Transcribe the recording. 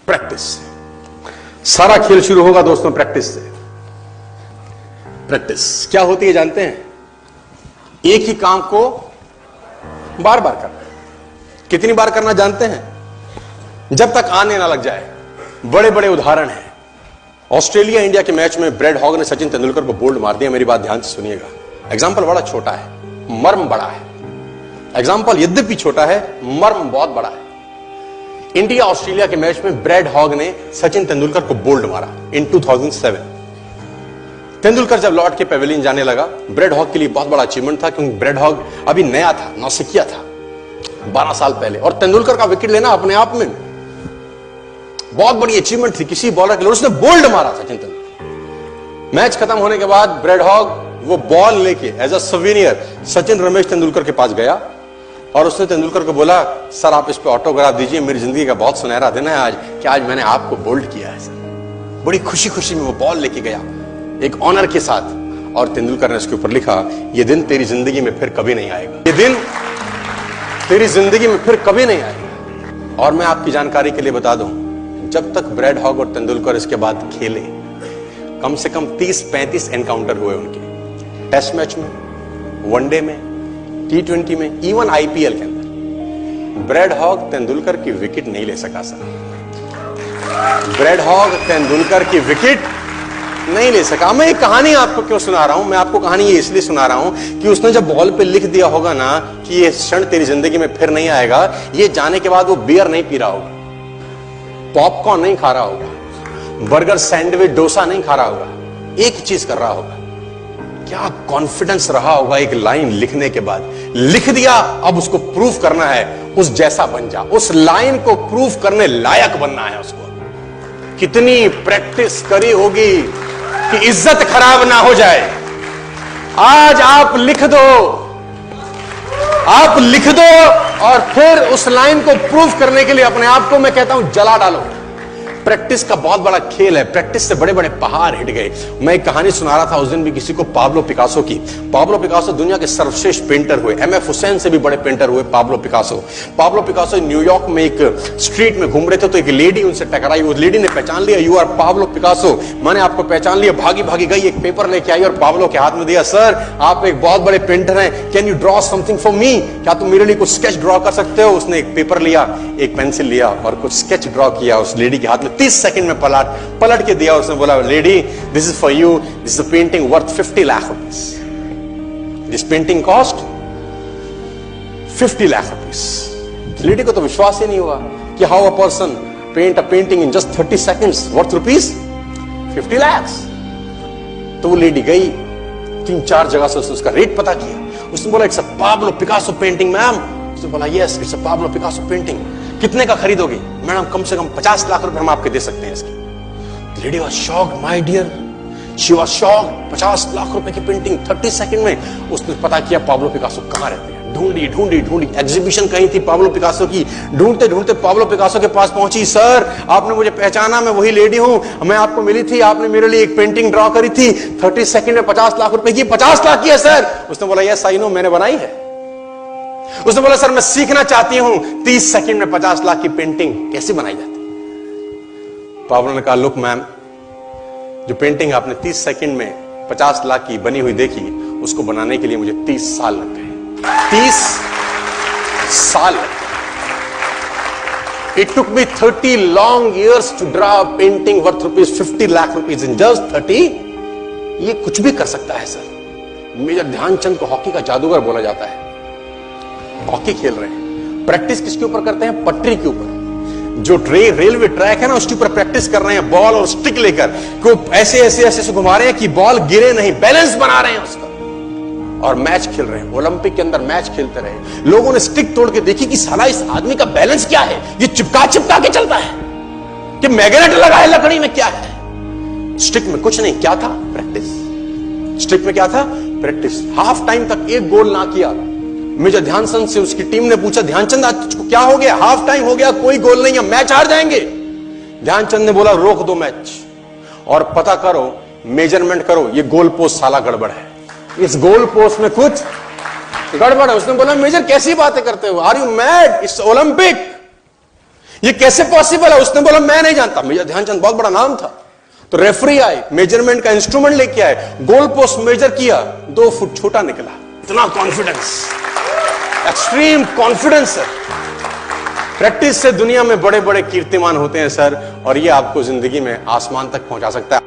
Practice से। सारा खेल शुरू होगा दोस्तों प्रैक्टिस से। प्रैक्टिस क्या होती है जानते हैं? एक ही काम को बार बार करना। कितनी बार करना जानते हैं? जब तक आने ना लग जाए। बड़े बड़े उदाहरण हैं। ऑस्ट्रेलिया इंडिया के मैच में ब्रेड हॉग ने सचिन तेंदुलकर को बोल्ड मार दिया। मेरी बात ध्यान से सुनिएगा। एग्जाम्पल बड़ा छोटा है, मर्म बड़ा है। एग्जाम्पल यद्यपि छोटा है, मर्म बहुत बड़ा है। इंडिया ऑस्ट्रेलिया के मैच में ब्रेड हॉग ने सचिन तेंदुलकर को बोल्ड मारा इन 2007। तेंदुलकर जब लौट के पेविलियन जाने लगा, ब्रेड हॉग के लिए बहुत बड़ा अचीवमेंट था, क्योंकि ब्रेड हॉग अभी नया था, नौसिखिया था 12 साल पहले, और तेंदुलकर का विकेट लेना अपने आप में बहुत बड़ी अचीवमेंट थी किसी बॉलर के लिए। उसने बोल्ड मारा सचिन तेंदुलकर। मैच खत्म होने के बाद ब्रेड हॉग वो बॉल लेके as a souvenir Sachin Ramesh Tendulkar के पास गया और उसने तेंदुलकर को बोला, सर आप इस पे ऑटोग्राफ दीजिए, मेरी जिंदगी का बहुत सुनहरा दिन है आज, कि आज मैंने आपको बोल्ड किया है सर। बड़ी खुशी खुशी में वो बॉल लेके गया एक ऑनर के साथ, और तेंदुलकर ने उसके ऊपर लिखा, ये दिन तेरी जिंदगी में फिर कभी नहीं आएगा, ये दिन तेरी जिंदगी में फिर कभी नहीं आएगा। और मैं आपकी जानकारी के लिए बता दूं, जब तक ब्रेड हॉग और तेंदुलकर इसके बाद खेले, कम से कम 30-35 एनकाउंटर हुए उनके, टेस्ट मैच में, वनडे में, T20 में, इवन IPL के अंदर। ब्रेड हॉग तेंदुलकर की विकेट नहीं ले सका सर। ब्रेड हॉग तेंदुलकर की विकेट नहीं ले सका। मैं एक कहानी आपको क्यों सुना रहा हूं? मैं आपको कहानी ये इसलिए सुना रहा हूं कि उसने जब बॉल पे लिख दिया होगा ना कि ये क्षण तेरी जिंदगी में फिर नहीं आएगा, ये जाने के बाद वो बियर नहीं पी रहा होगा, पॉपकॉर्न नहीं खा रहा होगा, बर्गर, सैंडविच, डोसा नहीं खा रहा होगा, एक चीज कर रहा होगा। क्या कॉन्फिडेंस रहा होगा एक लाइन लिखने के बाद। लिख दिया, अब उसको प्रूफ करना है, उस जैसा बन जा, उस लाइन को प्रूफ करने लायक बनना है उसको। कितनी प्रैक्टिस करी होगी कि इज्जत खराब ना हो जाए। आज आप लिख दो, आप लिख दो, और फिर उस लाइन को प्रूफ करने के लिए अपने आप को मैं कहता हूं जला डालो। प्रैक्टिस का बहुत बड़ा खेल है। प्रैक्टिस से बड़े बड़े पहाड़ हिट गए। मैं एक कहानी सुना रहा था उस दिन भी किसी को, पाब्लो पिकासो की। पाब्लो पिकासो दुनिया के सर्वश्रेष्ठ पेंटर हुए। MF हुसैन से भी बड़े पेंटर हुए Pablo Picasso. Pablo Picasso New York में एक स्ट्रीट में घूम रहे थे, तो एक लेडी उनसे टकराई। उस लेडी ने पहचान लिया, यू आर पाब्लो पिकासो, मैंने आपको पहचान लिया। भागी भागी गई, एक पेपर लेके आई और पाब्लो के हाथ में दिया। सर आप एक बहुत बड़े पेंटर हैं, can you draw something for me? क्या तुम मेरे लिए कुछ स्केच ड्रॉ कर सकते हो? उसने एक पेपर लिया, एक पेंसिल लिया और कुछ स्केच ड्रॉ किया उस लेडी के हाथ में। 30 सेकंड में पलट के दिया। उसने बोला, lady this is for you, this is a painting worth 50 lakh rupees. This painting cost 50 lakh rupees. Lady को तो विश्वास ही नहीं हुआ कि how a person paint a painting in just 30 seconds worth rupees 50 lakh. तो वो लेडी गई, 3-4 जगह से उसका रेट पता किया। उसने बोला, it's a Pablo Picasso painting ma'am. उसने बोला, yes it's a Pablo Picasso painting. कितने का खरीदोगे? मैडम कम से कम 50 लाख रुपए हम आपके दे सकते हैं इसकी। Lady was shocked, my dear, she was shocked. 50 lakh रुपए की पेंटिंग 30 सेकंड में। उसने पता किया पाब्लो पिकासो कहां रहते हैं। ढूंढी ढूंढी ढूंढी, एग्जीबिशन कहीं थी पाब्लो पिकासो की। ढूंढते ढूंढते पाब्लो पिकासो के पास पहुंची। सर आपने मुझे पहचाना, मैं वही लेडी हूं, मैं आपको मिली थी, आपने मेरे लिए एक पेंटिंग ड्रॉ करी थी 30 सेकंड में 50 लाख रुपए की। 50 लाख की है सर? उसने बोला, यस आई नो, मैंने बनाई है। उसने बोला, सर मैं सीखना चाहती हूं 30 सेकंड में 50 लाख की पेंटिंग कैसे बनाई जाती। पाब्लो ने कहा, लुक मैम, जो पेंटिंग आपने 30 सेकंड में 50 लाख की बनी हुई देखी, उसको बनाने के लिए मुझे 30 साल लग गए। 30 साल लग गए। It took me 30 long years to draw a painting worth rupees 50 lakh rupees in just 30। ये कुछ भी कर सकता है सर। मेजर ध्यानचंद को हॉकी का जादूगर बोला जाता है। हॉकी खेल रहे हैं, प्रैक्टिस किसके ऊपर करते हैं? पटरी के ऊपर। जो रेलवे ट्रैक है ना, उसके ऊपर प्रैक्टिस कर रहे हैं, बॉल और स्टिक लेकर को ऐसे ऐसे ऐसे से घुमा रहे हैं कि बॉल गिरे नहीं, बैलेंस बना रहे हैं उसका, और मैच खेल रहे हैं। ओलंपिक के अंदर मैच खेलते रहे। लोगों ने स्टिक तोड़ के देखी कि साला इस आदमी का बैलेंस क्या है, ये चिपका चिपका के चलता है कि मैग्नेट लगा है लकड़ी में, क्या है? स्टिक में कुछ नहीं, क्या था? प्रैक्टिस। स्टिक में क्या था? प्रैक्टिस। हाफ टाइम तक एक गोल ना किया। मेजर ध्यानचंद से उसकी टीम ने पूछा, ध्यानचंद आज क्या हो गया? हाफ टाइम हो गया, कोई गोल नहीं है, मैच हार जाएंगे। ध्यानचंद ने बोला, रोक दो मैच और पता करो, मेजरमेंट करो, ये गोल पोस्ट साला गड़बड़ है, इस गोल पोस्ट में कुछ गड़बड़ है। उसने बोला, मेजर कैसी बातें करते हो, are you mad? It's Olympic, ये कैसे पॉसिबल है? उसने बोला मैं नहीं जानता। मेजर ध्यानचंद बहुत बड़ा नाम था। तो रेफरी आए, मेजरमेंट का इंस्ट्रूमेंट लेके आए, गोल पोस्ट मेजर किया, 2 फुट छोटा निकला। इतना कॉन्फिडेंस, एक्सट्रीम कॉन्फिडेंस है। प्रैक्टिस से दुनिया में बड़े बड़े कीर्तिमान होते हैं सर, और ये आपको जिंदगी में आसमान तक पहुंचा सकता है।